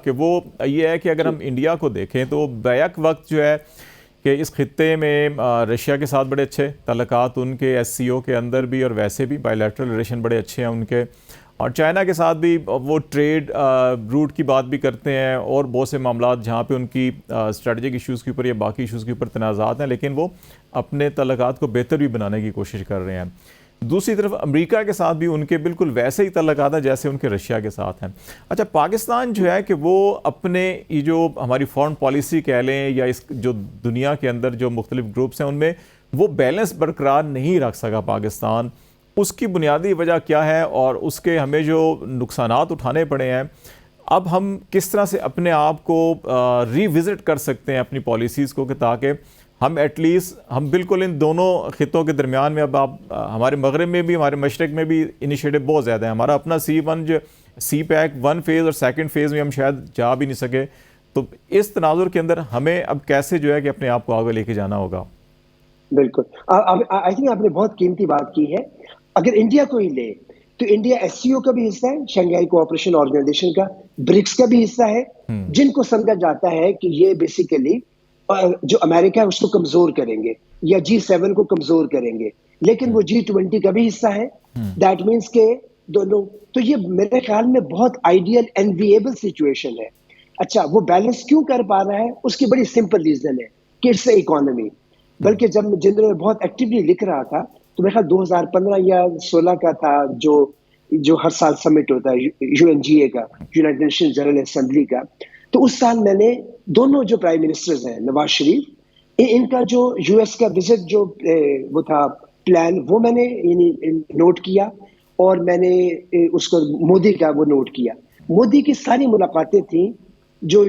کہ وہ یہ ہے کہ اگر ہم انڈیا کو دیکھیں تو بیک وقت جو ہے کہ اس خطے میں رشیا کے ساتھ بڑے اچھے تعلقات ان کے ایس سی او کے اندر بھی، اور ویسے بھی بائی لیٹرل ریلیشن بڑے اچھے ہیں ان کے، اور چائنا کے ساتھ بھی وہ ٹریڈ روٹ کی بات بھی کرتے ہیں، اور بہت سے معاملات جہاں پہ ان کی اسٹریٹجک ایشوز کے اوپر یا باقی ایشوز کے اوپر تنازعات ہیں، لیکن وہ اپنے تعلقات کو بہتر بھی بنانے کی کوشش کر رہے ہیں۔ دوسری طرف امریکہ کے ساتھ بھی ان کے بالکل ویسے ہی تعلقات ہیں جیسے ان کے رشیا کے ساتھ ہیں۔ اچھا، پاکستان جو ہے کہ وہ اپنے یہ جو ہماری فارن پالیسی کہہ لیں یا اس جو دنیا کے اندر جو مختلف گروپس ہیں ان میں وہ بیلنس برقرار نہیں رکھ سکا پاکستان، اس کی بنیادی وجہ کیا ہے اور اس کے ہمیں جو نقصانات اٹھانے پڑے ہیں، اب ہم کس طرح سے اپنے آپ کو ری وزٹ کر سکتے ہیں اپنی پالیسیز کو، کہ تاکہ ہم ایٹ لیسٹ ہم بالکل ان دونوں خطوں کے درمیان میں، اب آپ ہمارے مغرب میں بھی ہمارے مشرق میں بھی انیشیٹو بہت زیادہ ہیں، ہمارا اپنا سی پیک 1 فیز اور 2nd فیز میں ہم شاید جا بھی نہیں سکے، تو اس تناظر کے اندر ہمیں اب کیسے جو ہے کہ اپنے آپ کو آگے لے کے جانا ہوگا؟ بالکل، آئی تھنک آپ نے بہت قیمتی بات کی ہے۔ اگر انڈیا کو ہی لے تو انڈیا ایس سی او کا بھی حصہ ہے، شنگھائی کوآپریشن آرگنائزیشن کا، برکس کا بھی حصہ ہے، جن کو سمجھا جاتا ہے کہ یہ بیسیکلی جو امریکہ ہے اس کو کمزور کریں گے یا G7 کو کمزور کریں گے، لیکن وہ G20 کا بھی حصہ ہے۔ دیٹ مینس کہ دونوں، تو یہ میرے خیال میں بہت آئیڈیل انویبل سچویشن ہے۔ اچھا، وہ بیلنس کیوں کر پا رہا ہے؟ اس کی بڑی سمپل ریزن ہے کہ اٹس اے اکانومی۔ بلکہ جب میں جن دنوں میں بہت ایکٹیولی لکھ رہا تھا تو میرا 2015 یا 16 کا تھا، جو ہر سال سمٹ ہوتا ہے UNGA کا، یونائیٹڈ نیشن جنرل اسمبلی کا، تو اس سال میں نے دونوں جو پرائم منسٹرز ہیں، نواز شریف، ان کا جو US کا وزٹ جو وہ تھا پلان، وہ میں نے نوٹ کیا، اور میں نے اس کو مودی کا وہ نوٹ کیا۔ مودی کی ساری ملاقاتیں تھیں جو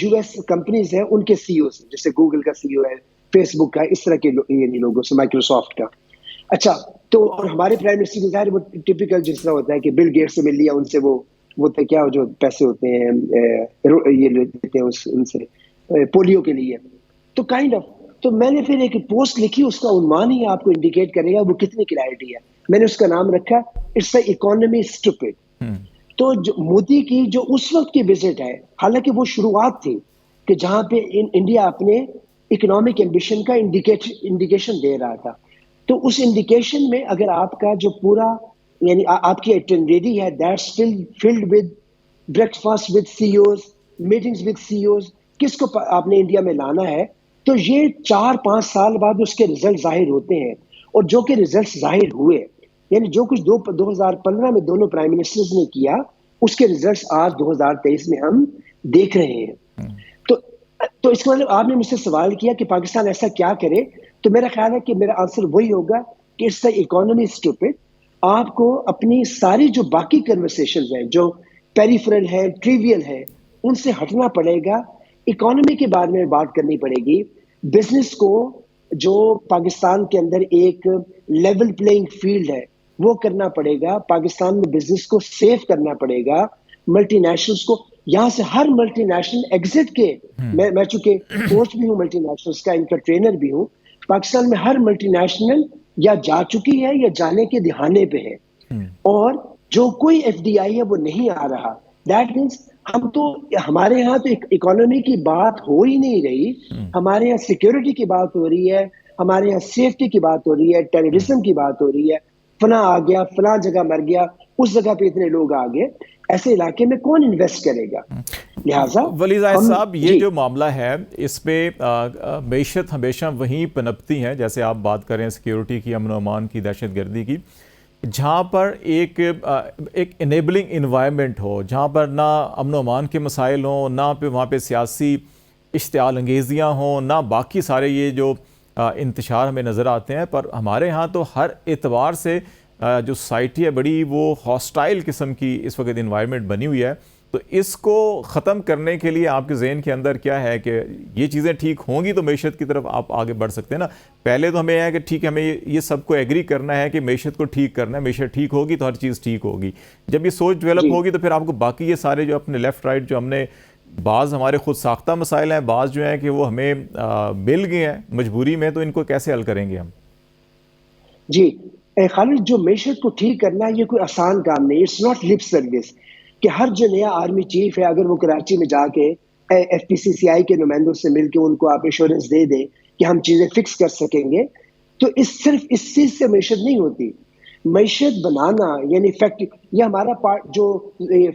US کمپنیز ہیں ان کے سی او سے، جیسے گوگل کا سی او ہے، فیس بک کا، اس طرح کے لوگوں سے، مائکروسافٹ کا۔ اچھا، تو اور ہمارے پرائم منسٹر کی ظاہر وہ ٹپیکل جس طرح ہوتا ہے کہ بل گیٹ سے مل لیا، ان سے وہ کیا جو پیسے ہوتے ہیں یہ لیتے ہیں ان سے پولیو کے لیے، تو کائنڈ آف، تو میں نے پھر ایک پوسٹ لکھی، اس کا عنوان ہی آپ کو انڈیکیٹ کرے گا وہ کتنی کلیئرٹی ہے۔ میں نے اس کا نام رکھا اٹس اے اکانومی اسٹوپڈ۔ تو مودی کی جو اس وقت کی وزٹ ہے، حالانکہ وہ شروعات تھی کہ جہاں پہ انڈیا اپنے اکنامک ایمبیشن کا انڈیکیشن دے رہا تھا، تو اس انڈیکیشن میں اگر آپ کا جو پورا یعنی آپ کی ایٹنڈیری ہے that's filled with breakfast with CEOs, meetings with CEOs, کس کو آپ نے انڈیا میں لانا ہے، تو یہ 4-5 سال بعد اس کے ریزلٹ ظاہر ہوتے ہیں، اور جو کہ ریزلٹ ظاہر ہوئے، یعنی جو کچھ 2015 میں دونوں پرائم منسٹرز نے کیا، اس کے ریزلٹس آج 2023 میں ہم دیکھ رہے ہیں۔ تو اس کا مطلب آپ نے مجھ سے سوال کیا کہ پاکستان ایسا کیا کرے، تو میرا خیال ہے کہ میرا آنسر وہی ہوگا کہ اٹس اے اکانومی اسٹوپڈ۔ آپ کو اپنی ساری جو باقی کنورسیشنز ہیں جو پیریفرل ہے، ٹریویل ہے، ان سے ہٹنا پڑے گا، اکانومی کے بارے میں بات کرنی پڑے گی، بزنس کو جو پاکستان کے اندر ایک لیول پلینگ فیلڈ ہے وہ کرنا پڑے گا، پاکستان میں بزنس کو سیف کرنا پڑے گا، ملٹی نیشنلز کو یہاں سے ہر ملٹی نیشنل ایگزٹ کے، میں چونکہ کوچ بھی ہوں ملٹی نیشنلز کا، ان کا ٹرینر بھی ہوں، پاکستان میں ہر ملٹی نیشنل یا جا چکی ہے یا جانے کے دہانے پہ ہے، اور جو کوئی FDI ہے وہ نہیں آ رہا۔ دیٹ مینس ہم تو ہمارے یہاں تو اکانومی کی بات ہو ہی نہیں رہی، ہمارے یہاں سیکیورٹی کی بات ہو رہی ہے، ہمارے یہاں سیفٹی کی بات ہو رہی ہے، ٹیررزم کی بات ہو رہی ہے، فلاں آ گیا، فلاں جگہ مر گیا، اس جگہ پہ اتنے لوگ آ گئے، ایسے علاقے میں کون انویسٹ کرے گا؟ لہٰذا ولی زاہد صاحب، یہ جو معاملہ ہے اس پہ معیشت ہمیشہ وہیں پنپتی ہیں، جیسے آپ بات کریں سیکیورٹی کی، امن و امان کی، دہشت گردی کی، جہاں پر ایک انیبلنگ انوائرمنٹ ہو، جہاں پر نہ امن و امان کے مسائل ہوں، نہ پہ وہاں پہ سیاسی اشتعال انگیزیاں ہوں، نہ باقی سارے یہ جو انتشار ہمیں نظر آتے ہیں، پر ہمارے ہاں تو ہر اعتبار سے جو سوسائٹی ہے بڑی وہ ہاسٹائل قسم کی اس وقت انوائرمنٹ بنی ہوئی ہے۔ تو اس کو ختم کرنے کے لیے آپ کے ذہن کے اندر کیا ہے کہ یہ چیزیں ٹھیک ہوں گی تو معیشت کی طرف آپ آگے بڑھ سکتے ہیں نا؟ پہلے تو ہمیں ہے کہ ٹھیک ہے، ہمیں یہ سب کو ایگری کرنا ہے کہ معیشت کو ٹھیک کرنا ہے، معیشت ٹھیک ہوگی تو ہر چیز ٹھیک ہوگی۔ جب یہ سوچ ڈیولپ ہوگی تو پھر آپ کو باقی یہ سارے جو اپنے لیفٹ رائٹ جو ہم نے بعض ہمارے خود ساختہ مسائل ہیں، بعض جو ہیں کہ وہ ہمیں مل گئے ہیں مجبوری میں، تو ان کو کیسے حل کریں گے ہم؟ جی خالد، جو معیشت کو ٹھیک کرنا یہ کوئی آسان کام نہیں، اٹس ناٹ لپ سروس۔ کہ ہر جو نیا آرمی چیف ہے اگر وہ کراچی میں جا کے FPCCI کے نمائندوں سے مل کے ان کو آپ ایشورنس دے دیں کہ ہم چیزیں فکس کر سکیں گے، تو صرف اس چیز سے معیشت نہیں ہوتی. معیشت بنانا یعنی یہ ہمارا پارٹ جو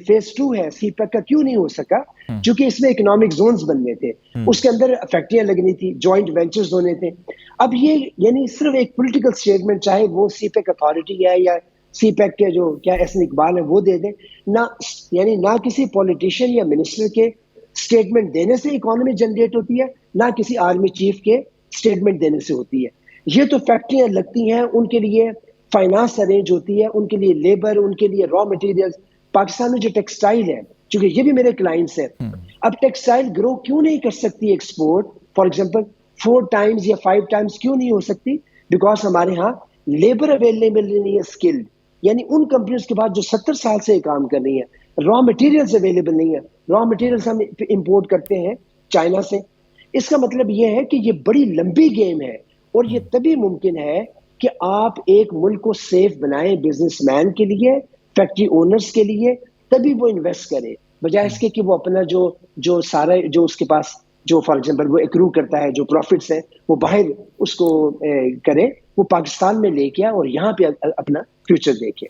فیز 2 ہے سی پیک کا کیوں نہیں ہو سکا، چونکہ اس میں اکنامک زونز بننے تھے، اس کے اندر فیکٹریاں لگنی تھی، جوائنٹ وینچرز ہونے تھے. اب یہ یعنی صرف ایک پولیٹیکل اسٹیٹمنٹ، چاہے وہ سی پیک اتھارٹی ہے یا سی پیک کے جو کیا احسن اقبال ہے وہ دے دیں، نہ کسی پولیٹیشین یا منسٹر کے اسٹیٹمنٹ دینے سے اکانومی جنریٹ ہوتی ہے، نہ کسی آرمی چیف کے اسٹیٹمنٹ دینے سے ہوتی ہے. یہ تو فیکٹریاں لگتی ہیں، ان کے لیے فائنانس ارینج ہوتی ہے، ان کے لیے لیبر، ان کے لیے را مٹیریل. پاکستان میں جو ٹیکسٹائل ہے، چونکہ یہ بھی میرے کلائنٹس ہیں، اب ٹیکسٹائل گرو کیوں نہیں کر سکتی ایکسپورٹ فار ایگزامپل 4 times یا 5 times کیوں نہیں ہو سکتی؟ بیکاز ہمارے ہاں لیبر اویلیبل نہیں ہے اسکلڈ، یعنی ان کمپنیز کے بعد جو 70 سال سے یہ کام کر رہی ہیں، را مٹیریلز اویلیبل نہیں ہے. را مٹیریلز ہم امپورٹ کرتے ہیں چائنا سے. اس کا مطلب یہ ہے کہ یہ بڑی لمبی گیم ہے، اور یہ تبھی ممکن ہے کہ آپ ایک ملک کو سیف بنائیں بزنس مین کے لیے، فیکٹری اونرز کے لیے، تبھی وہ انویسٹ کرے، بجائے اس کے کہ وہ اپنا جو سارا جو اس کے پاس جو فار ایگزامپل وہ ایکرو کرتا ہے، جو پروفٹس ہیں وہ باہر اس کو کرے، وہ پاکستان میں لے کے اور یہاں پہ اپنا فیوچر دیکھے.